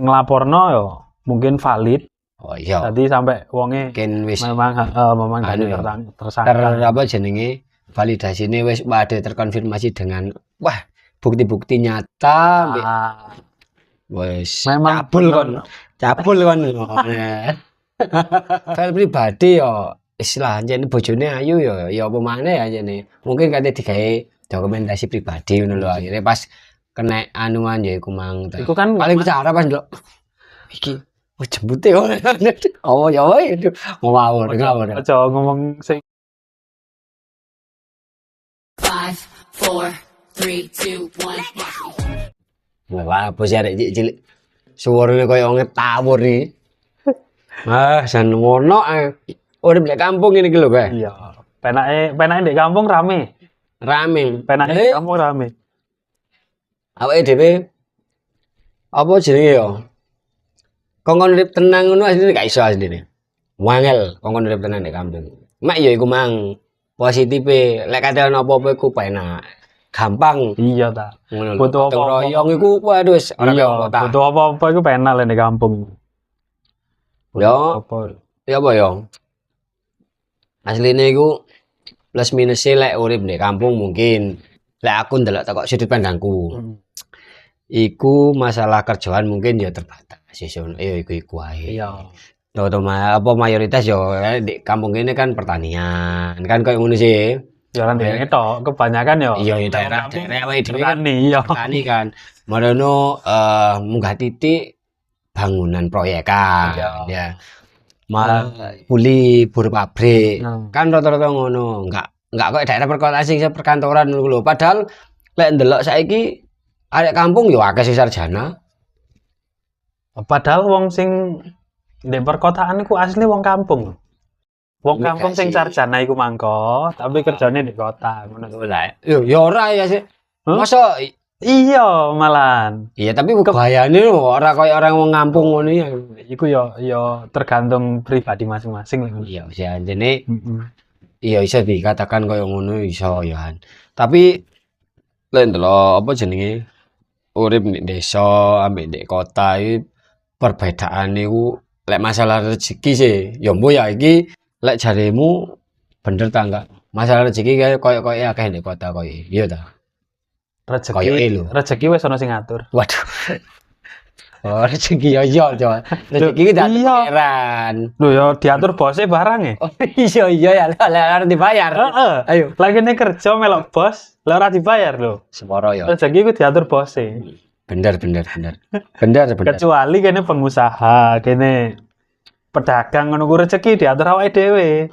nglaporno yo mungkin valid. Oh iya. Tadi sampai wonge Mungkin wis memang jadi tersangka. apa jenenge validasine wis ada terkonfirmasi dengan wah bukti-bukti nyata wis memang cabul kon file pribadi yo istilah jane bojone ayu yo ya apa maneh ya jane mungkin kate digawe dokumentasi pribadi ngono lho akhirnya pas kena anuan ya iku mang iku kan paling cara pas ndelok iki jembute oh ya wae ngawur aja ngomong sing 5 4 3 2 1 wah apa sih arek cilik suarane koyo ngetawur iki jan ngono urip nek kampung ngene iki lho Pak iya penake ndek kampung rame penake ndek kampung rame awake dhewe apa jenenge yo kongkon urip tenang ngono asline gak iso asline. Wangel kongkon urip tenang nek kampung. Mak ya iku mang positife lek kate ana apa-apa iku penak. Gampang. Iya ta. Ngono lho. Butuh apa-apa royong iku waduh wis ora kaya kota. Butuh apa-apa iku penak lek nek kampung. Yo. Ya apa yo? Asline iku plus minus lek urip nek kampung mungkin lek aku ndelok teko sudut pandangku. Iku masalah kerjaan mungkin ya terbatas. Ya iku wae. Iya. Terutama apa mayoritas yo di kampung ini kan pertanian. Kan koyo ngono sih. Ya kan dene tok kebanyakan yo. Iya daerah wae dhewe kan iya. Petani kan. Marono munggah titik bangunan proyekan ya. Kuli buru pabrik. Kan rata-rata ngono. Enggak kok daerah perkotaan sing perkantoran ngono lho. Padahal lek ndelok saiki arek kampung yo akeh sing sarjana. Padahal wong sing di perkotaan iku asli wong kampung. Wong kampung sing sarjana iku mangko, tapi kerjane di kota ngono lho. Ya ora ya sih. Masa iya malahan. Iya tapi bahayane ora koyo orang wong kampung ngono ya. Iku yo tergantung pribadi masing-masing lho. Iya wis jane. Iya iso dikatakan koyo ngono iso ya. Tapi lek ndelok apa jenenge urip di desa ambek di kota iki perbedaan niku lek masalah rezeki sih ya mbo ya iki lek jaremu bener ta enggak masalah rezeki koyo akeh di kota koyo iya ta rezeki wis ana sing ngatur waduh oh rezeki ya iya coba rezeki iki diatur pangeran lho ya diatur bose barang ya oh iya ya lek ora dibayar ayo lagi nek kerja melok bos lek ora dibayar lho seporo ya rezeki ku diatur bose bener. Kecuali kene pengusaha, kene pedagang ngono ku rezeki diatur awake dhewe.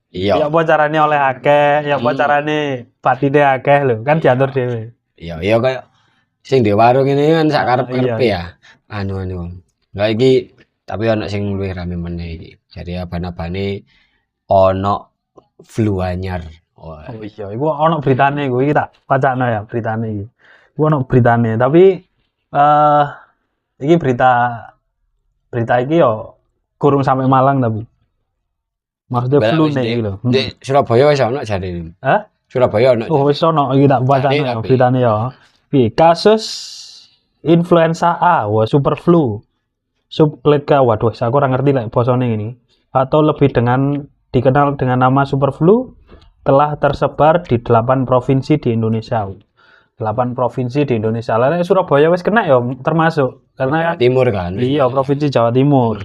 Iya. Ya apa carane oleh akeh, ya apa carane batine akeh lho, kan diatur dhewe. Iya kayak sing di warung ini kan sak karep-karepe ya. Anu. Lah iki tapi ana sing luwih rame meneh iki. Jadi abane ana flu anyar. Oh iya, iku ana beritane iku iki tak wacana ya beritane iki. Iku ana beritane, tapi iki berita iki yo kurung sampai Malang tapi maksudnya flu nih iki lho. Di Surabaya wis ana jare. Hah? Surabaya ana. Oh wis ana iki tak bacane beritane yo. Iki kasus influenza A, super flu. Subclica, waduh aku ora ngerti lek basane ini. Atau lebih dikenal dengan nama super flu telah tersebar di 8 provinsi di Indonesia. 8 provinsi di Indonesia. Lah Surabaya wis kena ya termasuk karena timur kan. Iya, provinsi Jawa Timur.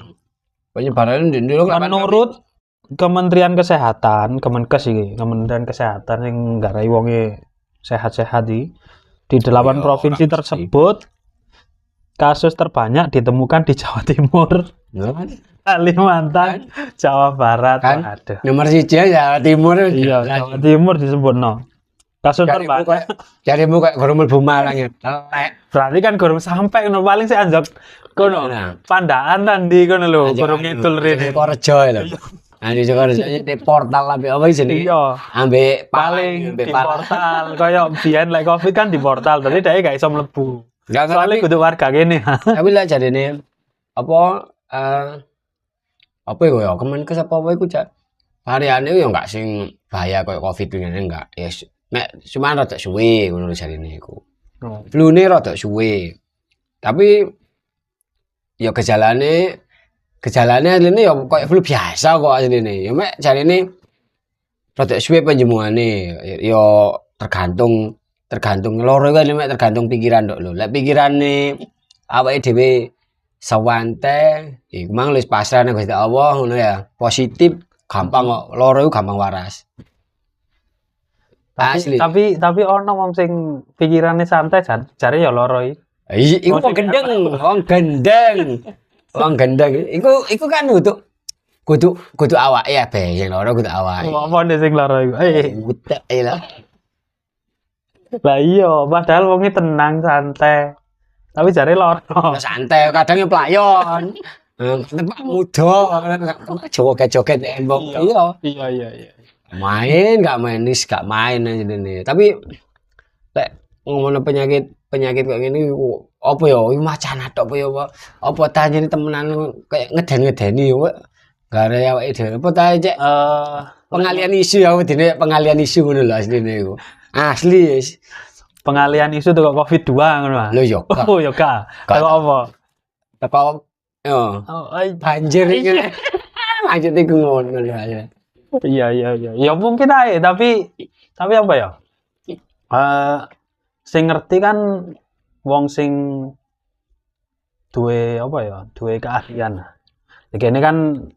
Penyebaran menurut Kementerian Kesehatan, Kemenkes iki, Kementerian Kesehatan sing nggarai wonge sehat-sehat iki di 8 provinsi tersebut kasus terbanyak ditemukan di Jawa Timur. Kalimantan, Jawa Barat, kan? Aduh. Nomor 1 Jawa Timur. Iya, Jawa Timur disebutno. Kasus terbanyak. Jarimu kayak gorong mlebu Malang ya. Berarti kan gorong sampai ngono paling sik anjok kono. Pandaan tadi kono lho, gorong ngidul rene. Korejo lho. Ane Korejo di portal ambek apa jenenge? Iya. Ambek paling di portal koyo biyen lek Covid kan di portal, dadi dhek gak iso mlebu. Soale kudu warga kene. Tapi lah jarene apa iku ya Kemenkes apa iku cak variane yo enggak sing bahaya koyo Covid ngene enggak. Ya nek cuma rada suwe ngono jarene iku. Flune rada suwe. Tapi ya gejalane asline ya koyo flu biasa kok asline. Ya mek jarine rada suwe panjemuane ya tergantung loro kan mek tergantung pikiran tok lho. Lek pikirane awake dhewe sawante iku mang wis pasrah nang Gusti Allah ngono ya. Positif gampang kok loro iku gampang waras. Asli. Tapi ono wong sing pikirane santai jare ya loro iki. Iku wong gendeng. Iku kan kudu awake ya be sing loro kudu awake. Apa sing loro iku? Utek lah. Lah iya, padahal wonge tenang santai. Tapi jare loro. Santai kadang playon. Tempat muda, joget-joget embok. Iya. Main gak main aja ini. Tapi lek ngomong penyakit kayak gini apa ya? Macana tok apa ya? Apa tanya temenan kayak ngeden-ngedeni yo. Gak ada awake dhewe. Apa ta cek pengalian isu ya dene pengalian isu ngono lho asline iku. Asli wis. Pengalian isu teko Covid-2 ngono. Lho yo. Oh yo ka. Teko apa? Teko banjir iki. Lanjut iku ngono lho ya. Iya. Ya mungkin aja, tapi apa ya? Sing ngerti kan wong sing duwe apa ya? Duwe keahlian. Iki kan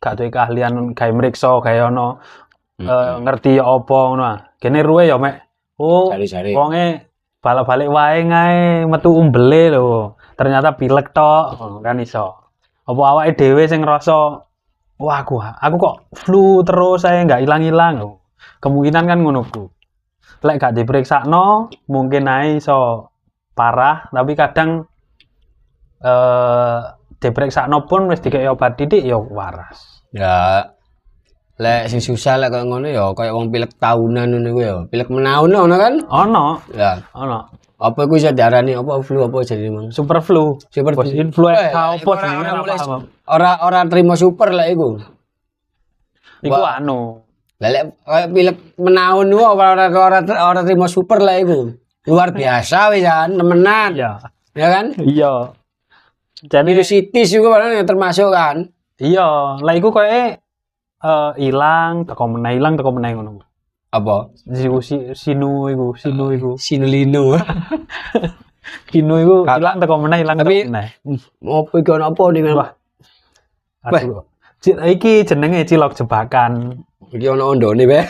gak duwe keahlian gawe mriksa, gawe ono ngerti ya apa ngono. Kene ruwe ya mek. Oh, wonge balik-balik wae ngae metu umbele lho. Ternyata pilek tok kan iso. Apa awake dhewe sing ngrasa wah aku kok flu terus saya nggak hilang-hilang. Kemungkinan kan ngono ku. Lek gak diperiksakno mungkin ae iso parah, tapi kadang diperiksakno pun wis dikek obat didik ya waras. Ya lek sing susah lek koyo ngono ya koyo wong pilek tahunan ngono ku ya. Pilek menaun ngono kan? Ono. Ya, ono. Apa iku iso diarani apa flu apa jadi mang? Super flu. Influenza apa jenenge Ora terima super lek iku. Iku anu. Lah lek koyo pilek menaun ku ora terima super lek iku. Luar biasa wis kan nemenan. Iya. Ya kan? Iya. Jadi sitis juga padahal termasuk kan. Iya, lah iku koyo ilang teko meneh ngono. Apa? Sinu iku. Sinulino. Kino iku ilang teko meneh. Ngopo iki ono apa ning Wah. Aduh. Iki jenenge cilok jebakan. Iki ono ondone be.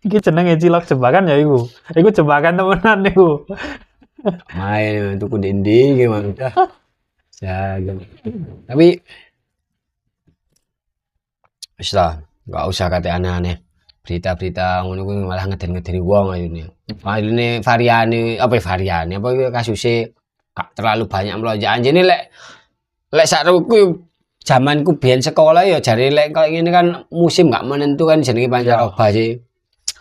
Iki jenenge cilok jebakan ya iku. Iku jebakan temenan niku. Main tuku dinding gimana? Jago. Tapi wis lah, enggak usah kate aneh-aneh. Berita-berita ngono kuwi malah ngeden-ngedeni wong ayune. Ayune variane apa kasuse gak terlalu banyak melonjak. Anjene lek sakku zamanku biyen sekolah ya jare lek kaya ngene kan musim gak menentu kan jenenge pancaroba sih.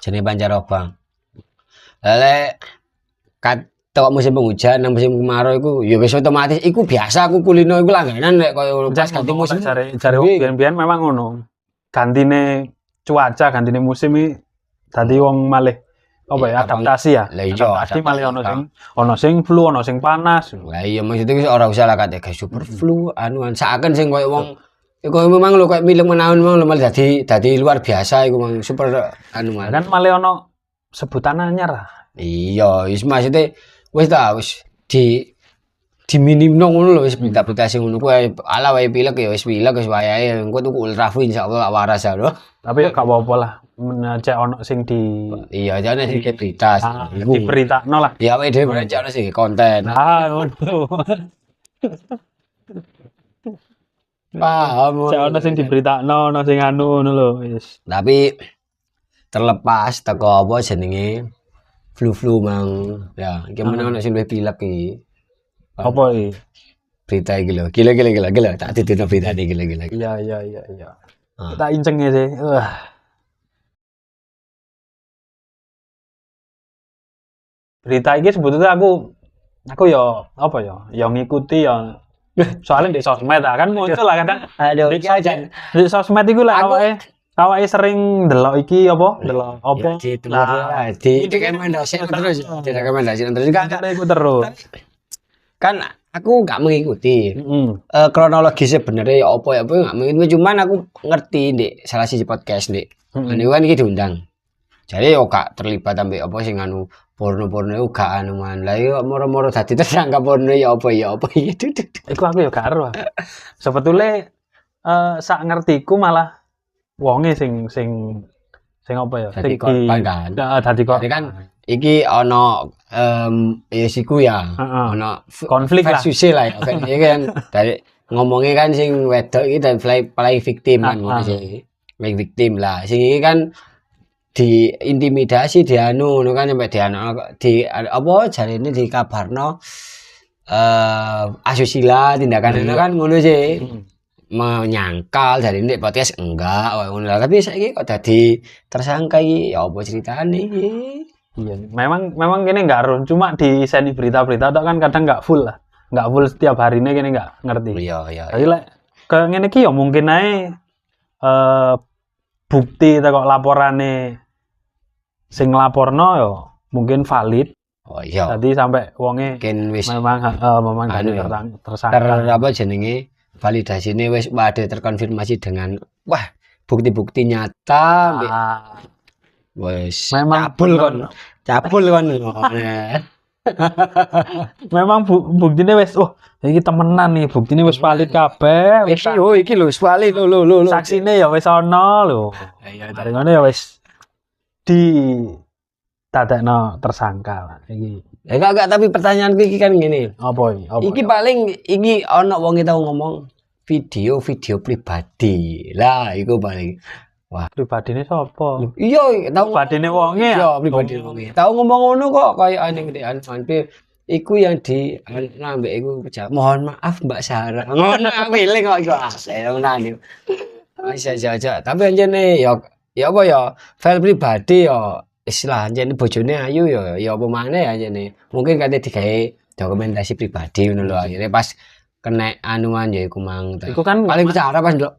Jenenge pancaroba. Lek tok musim penghujan nang musim kemarau iku ya wis otomatis iku biasa aku kulino iku langganan lek koyo pas ganti musim jare biyen memang ngono. Gantine cuaca, gantine musim iki dadi wong malih apa ya adaptasi ya. Lah iya, adaptasi malih ono sing flu, ono sing panas. Lah iya maksudnya wis ora usah lah kate super flu anuan saken sing koyo wong iku memang lho koyo milih menaun memang malah dadi luar biasa iku mang super anuan. Kan malih ono sebutan anyar lah. Iya, wis maksudnya wis diminimno ngono lho wis berita-berita sing ngono kuwi ala wae pilek ya wis pilek wis wayahe engko tuku ultraflu insyaallah waras ya lho. Tapi gak apa-apa lah. Cek ono sing di iya jane sing berita diberitakno lah. Ya wae dhewe berarti ono sing konten. Ngono. Paham. Cek ono sing diberitakno, ono sing anu ngono lho wis. Tapi terlepas teko apa jenenge flu mang ya iki meneh ono sing luwih pilek iki. Apa iki? Berita iki lho. Gila. Tak ditutup berita iki gila. Iya. Tak incenge sih. Berita iki sebetulnya aku ya apa ya? Yang ngikuti ya soalnya di sosmed kan muncul lah kadang. Aduh, iki aja. Di sosmed iku lah awake sering ndelok iki apa? Ndelok apa? Di rekomendasi terus. Di rekomendasi terus kan iku terus. Kan aku nggak mengikuti. Heeh. Kronologi sebenarnya ya apa ya apa nggak mengikuti, cuman aku ngerti di salah siji podcast di. Ini kan iki diundang. Jadi yo gak terlibat ambek apa sing anu porno-porno iku gak anu man. Lah yo moro-moro dadi tersangka porno ya apa gitu. Iku aku ya gak ero. Sebetulnya sak ngertiku malah wonge sing apa ya? Dadi korban kan. Heeh, dadi kok. Jadi kan iki ono siku ya. Ono Konflik lah. versus lah ya. Iki kan dari ngomongnya kan sing wedok iki dan play victim kan ngono sih. Play victim lah. Sing iki kan diintimidasi dianu kan sampai di apa jarine dikabarno asusila tindakan itu kan ngono sih. Menyangkal dari ini podcast enggak ngono lah, tapi saiki kok dadi tersangka iki ya apa ceritane iki. Iya, memang gini nggak run, cuma di seni berita-berita tok kan kadang nggak full lah, nggak full setiap harinya gini nggak ngerti. Iya. Jadi lek ke ngene iki ya mungkin ae bukti kok laporane sing laporno yo mungkin valid. Oh iya. Tadi sampai wonge Mungkin wis memang jadi tersangka. apa jenenge validasine wis ada terkonfirmasi dengan wah bukti-bukti nyata. Wis Memang cabul kon. Memang buktine wis iki temenan nih, buktine wis valid kabeh. Iki lho wis valid lho. Saksine ya wis ana lho. Iya, Dari ngono ya wis dadekno tersangka lah iki. Ya enggak tapi pertanyaanku iki kan ngene. Apa Iki paling iki ana wong tau ngomong video pribadi. Lah iku paling Pribadine sapa? iya tau Pribadine wonge iya pribadi wonge. Tau ngomong ngono kok kaya ane gedean hampir iku yang di ambek iku mohon maaf Mbak Sarah. Ngono milih kok iku asli ngono. Aja. Tapi anjene ya apa ya file pribadi ya istilah anjene bojone ayu ya apa maneh anjene. Mungkin kate digawe dokumentasi pribadi ngono lho akhirnya pas kena anuan ya iku mang. Iku kan paling bicara pas ndelok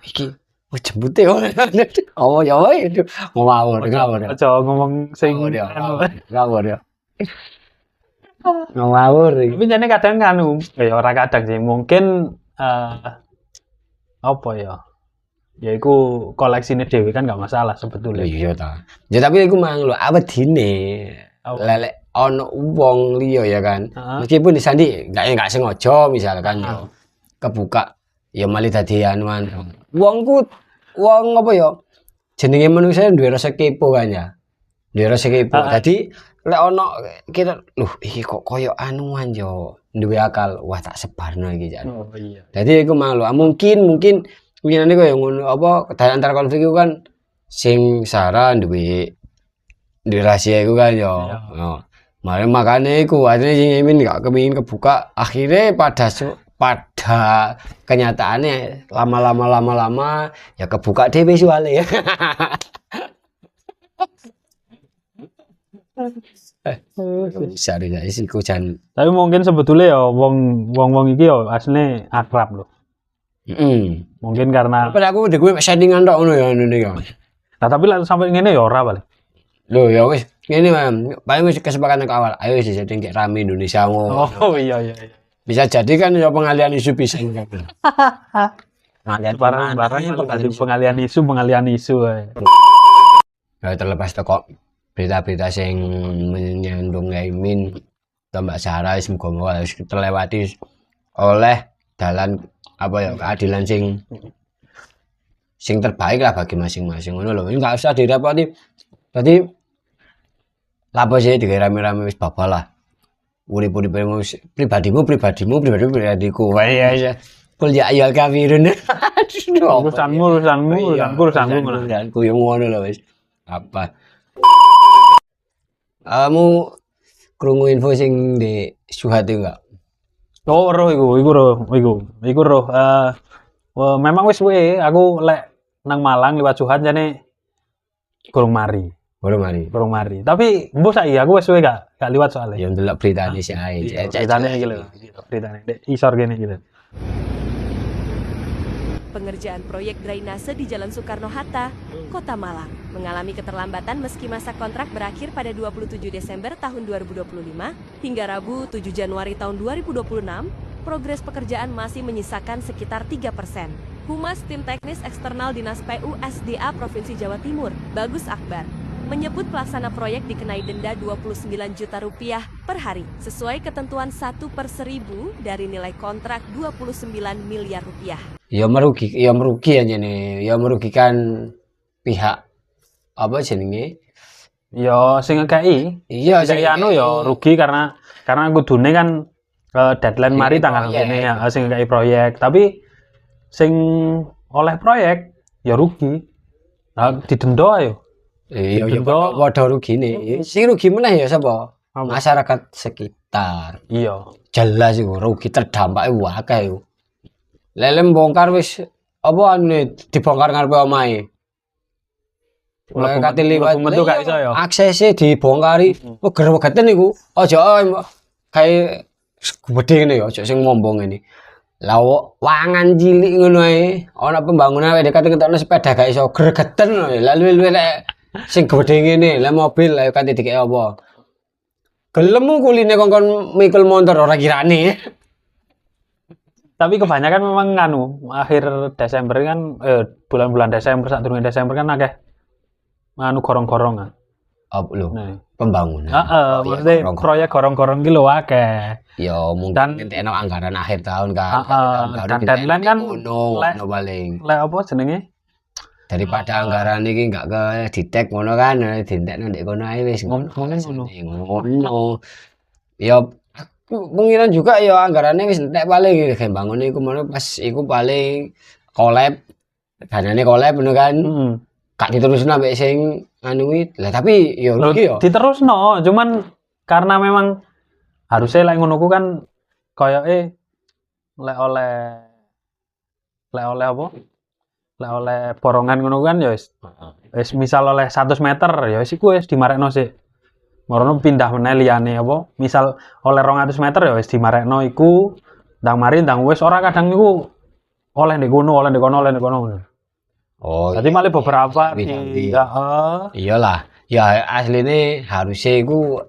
iki jembute oh ya wae ngawur. Aja ngomong sing ngawur ya. Ngawur. Tapi jane kadang ya ora kadang sih, mungkin apa ya? Ya iku koleksine dhewe kan gak masalah sebetulnya. Iya ta. Ya tapi iku mang lho awedine. Lelek ono wong liya ya kan. Meskipun disandi enggak sengaja misalkan yo kebuka ya malah dadi anuan. Wong apa ya? Jenenge manusia duwe rasa kepo kan ya. Duwe rasa kepo. Dadi lek ono kita iki kok koyo anuan yo duwe akal. Wah tak sebarno iki jan. Oh iya. Dadi iku mang lho mungkin winane koyo ngono apa dari antara konflik iku kan sing Sarah duwe rahasia iku kan yo. Makanya iku akhirnya sing Emin gak kepengin kebuka, akhirnya pada kenyataannya lama ya kebuka deh visualnya. Sorry guys, iku jan. Tapi mungkin sebetulnya ya wong iki ya asline akrab loh. Mungkin karena Padahal aku udah gue settingan tok ngono ya ngene ya. Nah, tapi lah sampai ngene ya ora balik. Loh ya wis ngene paling wis kesepakatan ke awal. Ayo wis setting kayak rame Indonesia ngono. Oh iya. Bisa jadi kan ya pengalian isu bisa kan. Pengalian barang pengalian isu. Ya terlepas toko berita-berita sing menyandung Emin Mbak Sarah semoga harus terlewati oleh dalan apa ya keadilan sing terbaik lah bagi masing-masing ngono lho. Enggak usah direpoti. Berarti lapo sih rame-rame wis babal lah. Urip-uripmu pribadimu ya. Kul ya ayyuhal kafirun. Urusanmu Yang ngono lho wis. Apa? Kamu krungu info sing di Suhat itu enggak? Oh, iku roh. Memang wis aku lek nang Malang liwat Suhat jane kurang mari. Tapi mbok saiki aku wis gak liwat soalnya. Ya ndelok beritane sik ae. Beritane iki lho. Beritane isor kene iki lho. pengerjaan proyek drainase di Jalan Soekarno-Hatta, Kota Malang, mengalami keterlambatan meski masa kontrak berakhir pada 27 Desember tahun 2025 hingga Rabu 7 Januari tahun 2026, progres pekerjaan masih menyisakan sekitar 3%. Humas Tim Teknis Eksternal Dinas PUSDA Provinsi Jawa Timur, Bagus Akbar, menyebut pelaksana proyek dikenai denda Rp29 juta per hari, sesuai ketentuan 1/1000 dari nilai kontrak Rp29 miliar. Ya merugi aja nih, ya merugikan pihak apa jenenge? Ya sing ngekei. Iya, Sing anu ya rugi karena kudune kan deadline mari tanggal ini ya sing ngekei proyek, tapi sing oleh proyek ya rugi. Nah, didenda ayo. Iya, ya padha rugine. Sing rugi meneh ya sapa? Masyarakat sekitar. Iya. Jelas iku rugi terdampak akeh iku. Lele bongkar wis apa ane dibongkar ngarepe omahe. Mulai kate liwat metu gak iso ya. Aksese dibongkari. Ger-geten iku. Aja kae gedhe ngene ya, aja sing mombong ngene. Lah wangan cilik ngono ae, ana pembangunan awake dhewe ketokno sepeda gak iso gregeten lho. Lah luwe-luwe lek sing gedhe ngene, lek mobil ayo kate dikek apa? Gelem kuline kongkon mikul motor ora kirane. Tapi kebanyakan memang nganu akhir Desember kan bulan-bulan Desember sadurunge Desember kan akeh nganu gorong-gorongan. Apa lho? Nah. Pembangunan. Maksudnya proyek gorong-gorong ki lho akeh. Ya mungkin entek anggaran akhir tahun kan. Dan deadline kan ngono paling. Lek apa jenenge? Daripada anggaran iki enggak ke ditek ngono kan, dientekno ndek kono ae wis ngono. Ya pengiran juga ya anggarannya wis entek paling kayak bangun iku mana pas iku paling collab danane collab ngono kan. Gak diterusno ambek sing anu lah tapi ya rugi ya. Diterusno, cuman karena memang harusnya lek ngono ku kan koyoke lek oleh apa? Lek oleh borongan ngono kan ya wis misal oleh 100 meter ya wis iku wis dimarekno sik. Marono pindah meneh liyane apa? Misal oleh 200 meter ya wis dimarekno iku ndang mari ndang wis ora kadang iku oleh ndek kono, oleh ndek kono. Oh. Jadi malah beberapa iyalah. Ya asline harusnya iku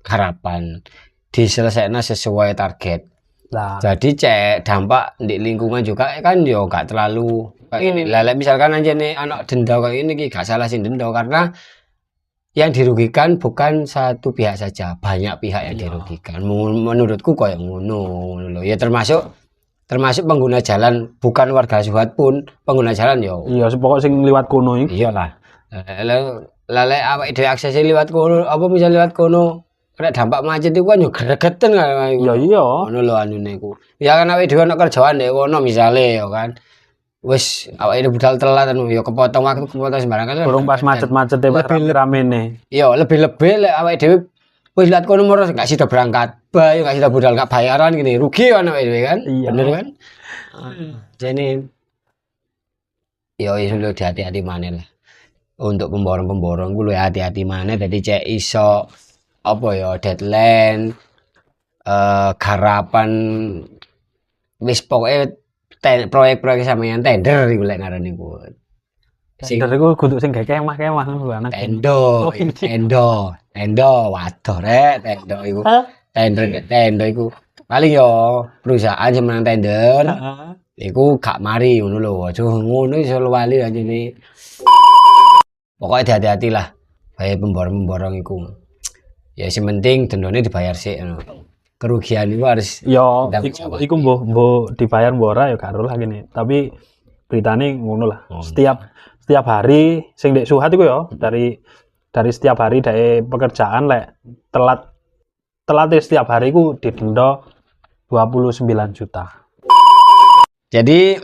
harapan diselesaikan sesuai target. Nah. Jadi cek dampak di lingkungan juga kan yo gak terlalu ini. Lele misalkan aja nih anak denda kayak ini gak salah sih denda karena yang dirugikan bukan satu pihak saja, banyak pihak yang dirugikan. Menurutku kayak ngono loh. Ya termasuk pengguna jalan, bukan warga Suhat pun pengguna jalan yo. Iya, pokok sing liwat kono iki. Iyalah. Lele awake dhewe akses liwat kono, apa misal liwat kono kena dampak macet iku kan yo gregeten kan. Ya iya. Ngono lho anune iku. Ya kan awake dhewe ana kerjaan ndek kono misale yo kan. Wis awake dhewe budal telat anu yo kepotong waktu kepotong sembarangan. Burung pas macet-macete lebih ramene. Yo lebih-lebih lek awake dhewe wis lihat kono moro gak sida berangkat, bae gak sida budal gak bayaran gini, rugi kan awake dhewe kan? Iya. Bener kan? Jadi yo iso hati-hati maneh lah. Untuk pemborong-pemborong gue hati-hati maneh dadi cek iso apa ya deadline garapan wis pokoke proyek-proyek sampeyan tender iku lek ngarani ku. Tender iku kudu sing gak kemah-kemah ngono anak. Tendo waduh rek tendo iku. Tender iku paling yo perusahaan sing menang tender. Iku gak mari ngono lho. Aja ngono iso wali anjene. Pokoknya hati-hati lah. Kayak pemborong-pemborong iku. Ya sing penting dendane dibayar sik ngono. Kerugian itu harus yo iku mbok dibayar mbok ora ya gak ero lah gini. Tapi beritane ngono lah. Setiap hari sing ndek Suhat iku ya dari setiap hari dari pekerjaan lek telat setiap hari iku didenda 29 juta. Jadi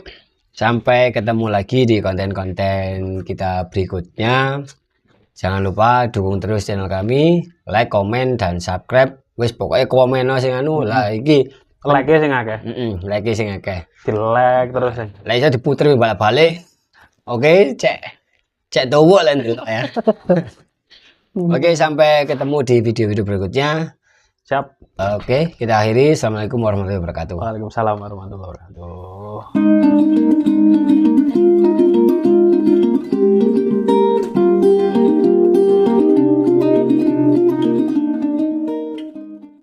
sampai ketemu lagi di konten-konten kita berikutnya. Jangan lupa dukung terus channel kami, like, komen, dan subscribe. Wis pokoknya komen sing anu lah iki like sing akeh. Like sing akeh. Di-like terus. Lah iso diputer balik-balik. Oke, cek dawa lah ya. Oke, sampai ketemu di video-video berikutnya. Siap. Oke, kita akhiri. Assalamualaikum warahmatullahi wabarakatuh. Waalaikumsalam warahmatullahi wabarakatuh.